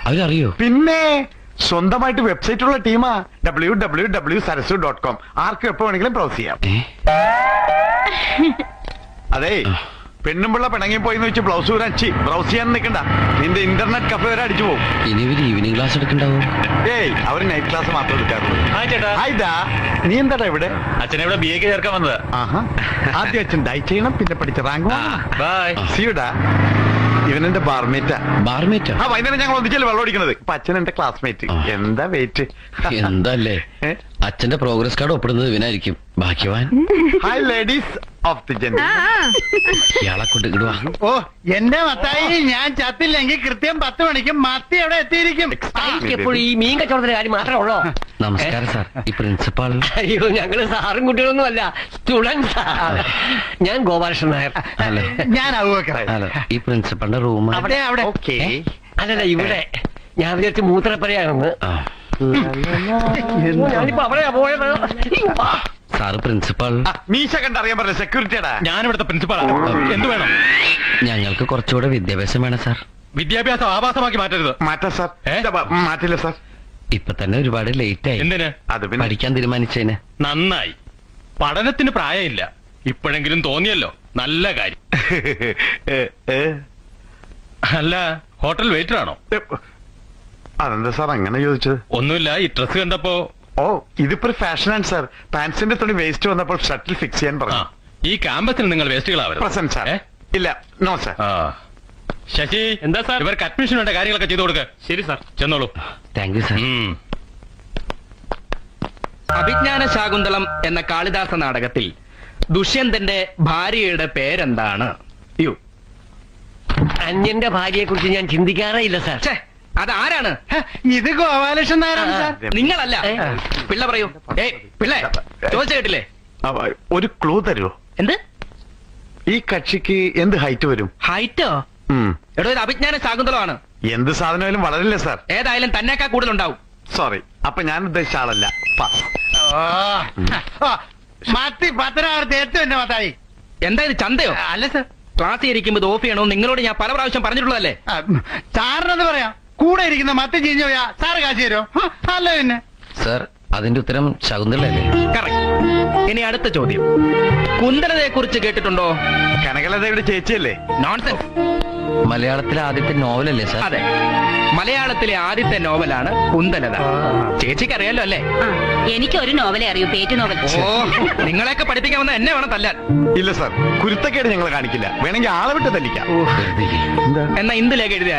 അവരറിയോ? പിന്നെ സ്വന്തമായിട്ട് വെബ്സൈറ്റ് ഉള്ള ടീമാ. www.sarasu.com. ആർക്കും എപ്പോ വേണമെങ്കിലും ബ്രൗസ് ചെയ്യാം. അതെ, പെണ്ണുമ്പിള്ള പിണങ്ങി പോയിന്ന് വെച്ച് ബ്ലൗസ് ബ്രൗസ് ചെയ്യാൻ നിൽക്കണ്ട. നിന്റെ ഇന്റർനെറ്റ് കഫേ വരെ അടിച്ചു പോകും. ഇനി ഇവര് ഈവനിങ് ക്ലാസ് എടുക്കണ്ടാവും. ഏയ്, അവര് നൈറ്റ് ക്ലാസ് മാത്രം എടുക്കാറുള്ളൂ. ഹായ്ദാ, നീ എന്താടാ ഇവിടെ? അച്ഛനെ ഇവിടെ BA ചേർക്കാൻ വന്നത്. ആഹാ, ആദ്യം അച്ഛൻ ഡൈ ചെയ്യണം, പിന്നെ പഠിച്ച റാങ്ക്. ബൈ. സിയുടാ, ഇവനെന്റെ ബാർമേറ്റാ. ബാർമേറ്റാ? ആ, വൈകുന്നേരം ഞങ്ങൾ ഒന്നിച്ചല്ലേ വെള്ളം അടിക്കണത്. ഇപ്പൊ അച്ഛൻ എന്റെ ക്ലാസ്മേറ്റ്. എന്താ വെയിറ്റ്? എന്തല്ലേ, അച്ഛന്റെ പ്രോഗ്രസ് കാർഡ് ഒപ്പിടുന്നത് ഇവനായിരിക്കും. ഭാഗ്യവാൻ. Hi ladies of the gentle. ഇയാളെ കൊണ്ട് ഇടുവാ. ഓ, എന്റെ മത്തായി, ഞാൻ ചത്തില്ലെങ്കിൽ കൃത്യം 10 മണിക്ക് മത്തി അവിടെ എത്തിയിരിക്കും. എപ്പോഴും ഈ മീൻ കച്ചവടത്തിന്റെ കാര്യം മാത്രമേ ഉള്ളോ? നമസ്കാരം സാർ. ഈ പ്രിൻസിപ്പാൾ? അയ്യോ, ഞങ്ങള് സാറും കുട്ടികളൊന്നും അല്ല, സ്റ്റുഡൻസ്. ഞാൻ ഗോപാലകൃഷ്ണൻ നായർ. ഹലോ. ഞാൻ അവക്കറ. ഹലോ. ഈ പ്രിൻസിപ്പാളിന്റെ റൂം അവിടെ അവിടെ. ഓക്കേ. അല്ലല്ല, ഇവിടെ. ഞാൻ വിചാരിച്ച് മൂത്രപ്പരയാണെന്ന്. ഞാനിപ്പോ അവിടെയാ പോയത്. Sir principal? മീശ കണ്ടറിയാൻ പറഞ്ഞ സെക്യൂരിറ്റിയാടാ. ഞാനിവിടുത്തെ പ്രിൻസിപ്പളാ. എന്ത് വേണം? ഞങ്ങൾക്ക് കുറച്ചുകൂടെ വിദ്യാഭ്യാസം വേണം സാർ. വിദ്യാഭ്യാസം ആഭാസമാക്കി മാറ്റരുത്. മാറ്റാ സാർ. മാറ്റില്ല സാർ. ഇപ്പൊ തന്നെ ഒരുപാട് ലേറ്റ് ആയി. എന്തിന്? അത് പിന്നെ പഠിക്കാൻ തീരുമാനിച്ചേന്. നന്നായി. പഠനത്തിന് പ്രായമില്ല. ഇപ്പോഴെങ്കിലും തോന്നിയല്ലോ, നല്ല കാര്യം. അല്ല, ഹോട്ടൽ വെയിറ്റർ ആണോ? അതെന്താ സാർ അങ്ങനെ ചോദിച്ചത്? ഒന്നുമില്ല, ഈ ഡ്രസ് കണ്ടപ്പോ. ഓ, ഇതിപ്പോ ഒരു ഫാഷനാണ് സാർ. പാൻസിന്റെ തുണി വേസ്റ്റ് വന്നപ്പോൾ ഷട്ടിൽ ഫിക്സ് ചെയ്യാൻ ആ, പറഞ്ഞു. ഈ ക്യാമ്പസിൽ നിങ്ങൾ വേസ്റ്റുകളാവരുത്. Present sir. ഇല്ല, നോ സാർ. ശശി, എന്താ സാർ? ഇവർക്ക് അഡ്മിഷൻ വേണ്ട കാര്യങ്ങളൊക്കെ ചെയ്തു കൊടുക്ക. ശരി സാർ, ചെന്നോളൂ. Thank you sir. Abhijnana Shakuntalam എന്ന കാളിദാസ നാടകത്തിൽ ദുഷ്യന്തന്റെ ഭാര്യയുടെ പേരെന്താണ്? യു. അന്യന്റെ ഭാര്യയെ കുറിച്ച് ഞാൻ ചിന്തിക്കാറേ ഇല്ല സാർ. ഛേ, അതാരാണ്? ഇത് ഗോപാലകൃഷ്ണൻ നായരാണ് സാർ. നിങ്ങളല്ല. പിള്ള പറയൂ. പിള്ളേ, ചോദിച്ചു കേട്ടില്ലേ? ഒരു ക്ലൂ തരുമോ? എന്ത്? ഈ കക്ഷിക്ക് എന്ത് ഹൈറ്റ് വരും? ഹൈറ്റോ? എടോ, ഇത് അഭിജ്ഞാന ശാകുന്തളമാണ്. എന്ത് സാധനമായാലും വളരില്ല സാർ. ഏതായാലും തന്നേക്കാ കൂടുതലുണ്ടാവും. സോറി, അപ്പൊ ഞാൻ ഉദ്ദേശിച്ച ആളല്ല. മത്തി 10,000 ഏറ്റവും എന്റെ മത്തായി. എന്താ ഇത്, ചന്തയോ? അല്ല സാർ, ക്ലാസ്സിൽ ഇരിക്കുമ്പോൾ ഇത് ഓഫ് ചെയ്യണോ? നിങ്ങളോട് ഞാൻ പല പ്രാവശ്യം പറഞ്ഞിട്ടുള്ളതല്ലേ. സാറിനെന്ന് പറയാം. കൂടെ ഇരിക്കുന്ന മത്തി ചീഞ്ഞു പോയാ സാറ് കാശ് തരുമോ? അല്ല പിന്നെ സാർ, അതിന്റെ ഉത്തരം ശകുന്തളല്ലേ? കറക്റ്റ്. ഇനി അടുത്ത ചോദ്യം. കുന്തലതയെ കുറിച്ച് കേട്ടിട്ടുണ്ടോ? കനകലതയുടെ ചേച്ചിയല്ലേ? നോൺസെൻസ്. മലയാളത്തിലെ ആദ്യത്തെ നോവലല്ലേ സാർ? അതെ, മലയാളത്തിലെ ആദ്യത്തെ നോവലാണ് കുന്തലത. ചേച്ചിക്ക് അറിയാലോ അല്ലേ? എനിക്ക് ഒരു നോവലേ അറിയൂ, പേറ്റ് നോവൽ. ഓ, നിങ്ങളെയൊക്കെ പഠിപ്പിക്കാൻ വന്ന എന്നെ വേണം തല്ലാൻ. ഇല്ല സാർ, കുരുത്തക്കേട് ഞങ്ങൾ കാണിക്കില്ല. വേണമെങ്കിൽ ആളെ വിട്ട് തല്ലിക്കാം. വെറുതെ ഇരി. എന്നാ ഇന്ദുലേഖ എഴുതിയ